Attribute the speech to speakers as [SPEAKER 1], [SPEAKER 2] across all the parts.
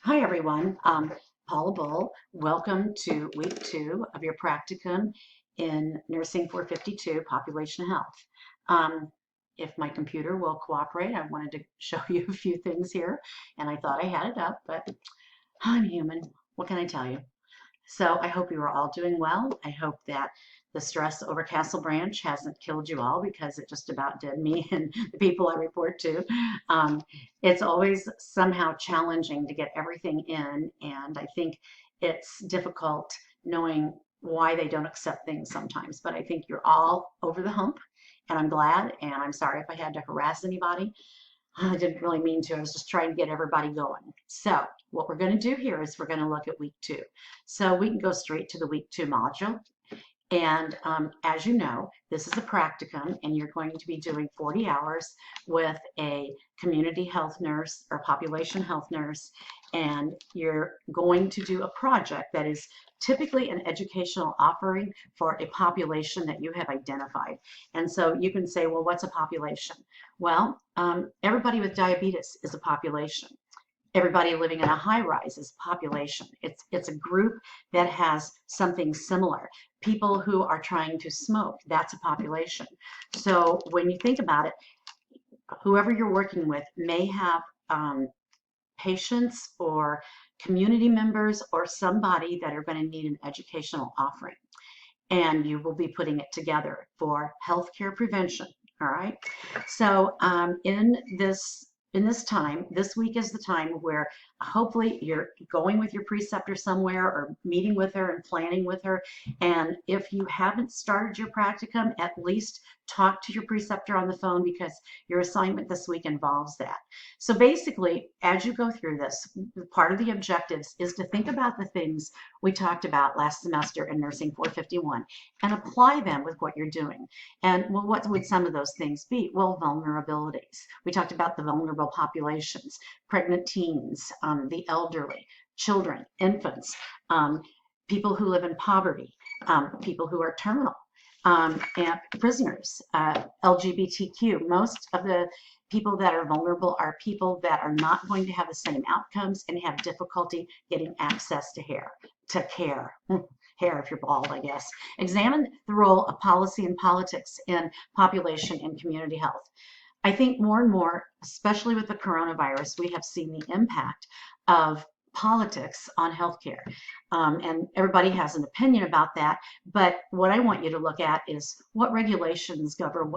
[SPEAKER 1] Hi, everyone. Paula Bull. Welcome to week 2 of your practicum in Nursing 452, Population Health. If my computer will cooperate, I wanted to show you a few things here, and I thought I had it up, but I'm human. What can I tell you? So I hope you are all doing well. I hope that the stress over Castle Branch hasn't killed you all because it just about did me and the people I report to. Um, it's always somehow challenging to get everything in, and I think it's difficult knowing why they don't accept things sometimes. But I think you're all over the hump, and I'm glad, and I'm sorry if I had to harass anybody. I didn't really mean to. I was just trying to get everybody going. So what we're going to do here is we're going to look at week 2. So we can go straight to the week 2 module. And as you know, this is a practicum, and you're going to be doing 40 hours with a community health nurse or population health nurse, and you're going to do a project that is typically an educational offering for a population that you have identified. And so you can say, well, what's a population? Well, everybody with diabetes is a population. Everybody living in a high rise is population. It's a group that has something similar. People who are trying to smoke, that's a population. So when you think about it, whoever you're working with may have patients or community members or somebody that are going to need an educational offering. And you will be putting it together for healthcare prevention. All right. So in this time, this week is the time where hopefully you're going with your preceptor somewhere or meeting with her and planning with her. And if you haven't started your practicum, at least talk to your preceptor on the phone because your assignment this week involves that. So basically, as you go through this, part of the objectives is to think about the things we talked about last semester in Nursing 451 and apply them with what you're doing. And well, what would some of those things be? Well, vulnerabilities. We talked about the vulnerable populations, pregnant teens, the elderly, children, infants, people who live in poverty, people who are terminal, and prisoners, LGBTQ. Most of the people that are vulnerable are people that are not going to have the same outcomes and have difficulty getting access to care. Hair if you're bald, I guess. Examine the role of policy and politics in population and community health. I think more and more, especially with the coronavirus, we have seen the impact of politics on healthcare. And everybody has an opinion about that. But what I want you to look at is what regulations govern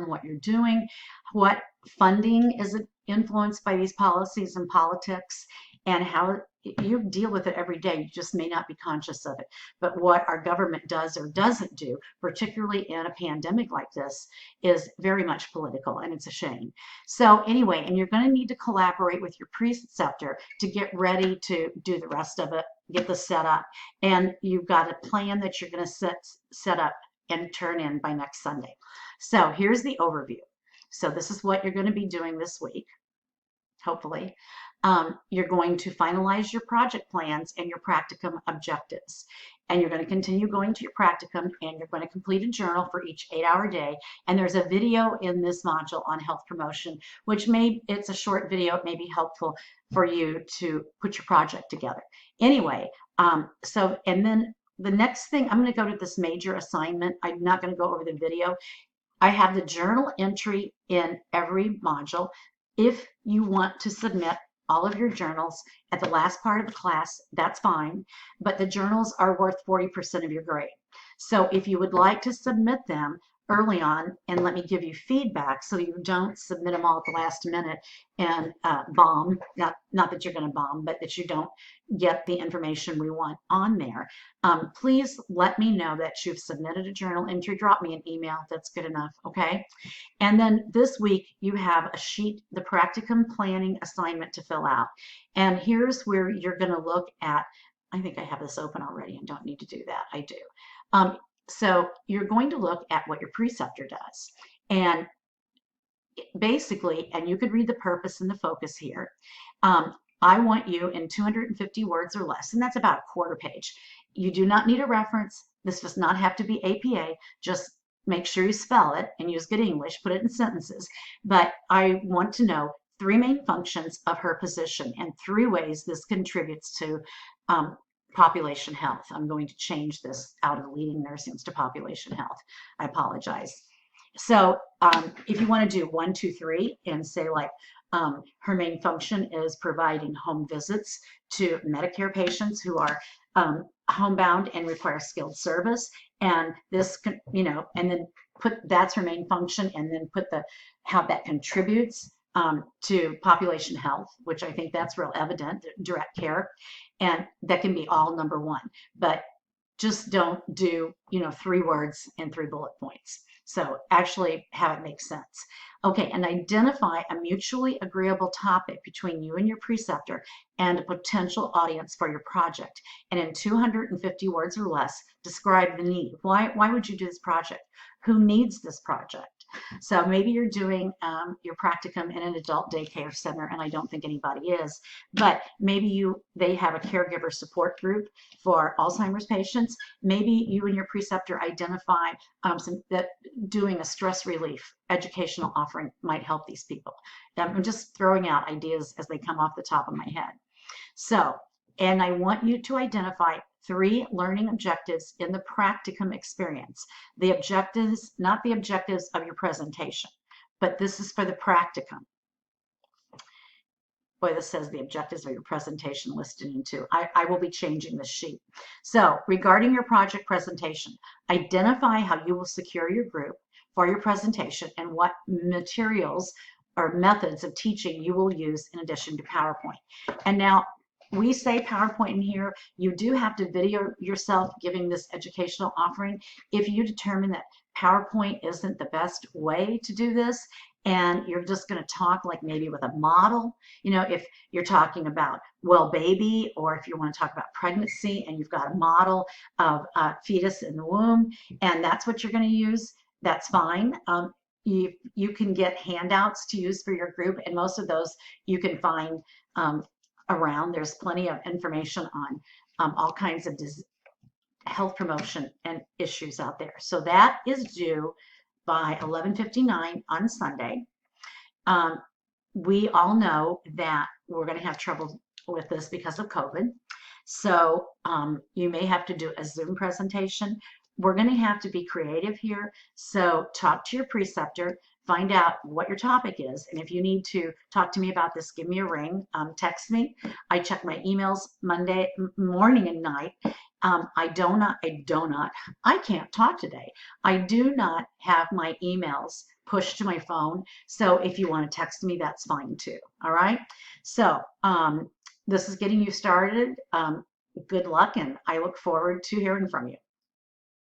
[SPEAKER 1] what you're doing, what funding is influenced by these policies and politics, and how you deal with it every day. You just may not be conscious of it. But what our government does or doesn't do, particularly in a pandemic like this, is very much political, and it's a shame. So anyway, and you're going to need to collaborate with your preceptor to get ready to do the rest of it, get the setup, and you've got a plan that you're going to set up and turn in by next Sunday. So here's the overview. So this is what you're going to be doing this week, hopefully. You're going to finalize your project plans and your practicum objectives. And you're going to continue going to your practicum, and you're going to complete a journal for each 8-hour day. And there's a video in this module on health promotion, which it's a short video. It may be helpful for you to put your project together. Anyway, and then the next thing, I'm going to go to this major assignment. I'm not going to go over the video. I have the journal entry in every module. If you want to submit all of your journals at the last part of the class, that's fine, but the journals are worth 40% of your grade. So if you would like to submit them early on and let me give you feedback so you don't submit them all at the last minute and bomb, not that you're going to bomb, but that you don't get the information we want on there, please let me know that you've submitted a journal entry. Drop me an email. That's good enough, okay? And then this week you have a sheet, the practicum planning assignment to fill out. And here's where you're going to look at, I think I have this open already and don't need to do that. I do. So you're going to look at what your preceptor does. And basically, and you could read the purpose and the focus here. I want you in 250 words or less, and that's about a quarter page. You do not need a reference. This does not have to be APA. Just make sure you spell it and use good English, put it in sentences. But I want to know three main functions of her position and three ways this contributes to population health. I'm going to change this out of leading nursing to population health. I apologize. So if you want to do 1, 2, 3 and say like her main function is providing home visits to Medicare patients who are homebound and require skilled service, and this can, you know, and then put that's her main function, and then put the how that contributes to population health, which I think that's real evident, direct care, and that can be all number one. But just don't do, you know, 3 words and 3 bullet points. So actually have it make sense. Okay, and identify a mutually agreeable topic between you and your preceptor and a potential audience for your project. And in 250 words or less, describe the need. Why would you do this project? Who needs this project? So maybe you're doing your practicum in an adult daycare center, and I don't think anybody is, but maybe they have a caregiver support group for Alzheimer's patients. Maybe you and your preceptor identify that doing a stress relief educational offering might help these people. I'm just throwing out ideas as they come off the top of my head. So, and I want you to identify 3 learning objectives in the practicum experience. The objectives, not the objectives of your presentation, but this is for the practicum. Boy, this says the objectives of your presentation listed in 2. I will be changing this sheet. So regarding your project presentation, identify how you will secure your group for your presentation and what materials or methods of teaching you will use in addition to PowerPoint. And now we say PowerPoint in here, you do have to video yourself giving this educational offering. If you determine that PowerPoint isn't the best way to do this, and you're just going to talk like maybe with a model, you know, if you're talking about well baby, or if you want to talk about pregnancy and you've got a model of a fetus in the womb, and that's what you're going to use, that's fine. You can get handouts to use for your group, and most of those you can find around. There's plenty of information on all kinds of health promotion and issues out there. So that is due by 11:59 on Sunday. We all know that we're going to have trouble with this because of COVID. So you may have to do a Zoom presentation. We're going to have to be creative here. So talk to your preceptor, find out what your topic is. And if you need to talk to me about this, give me a ring, text me. I check my emails Monday morning and night. I can't talk today. I do not have my emails pushed to my phone. So if you want to text me, that's fine too. All right. So this is getting you started. Good luck, and I look forward to hearing from you.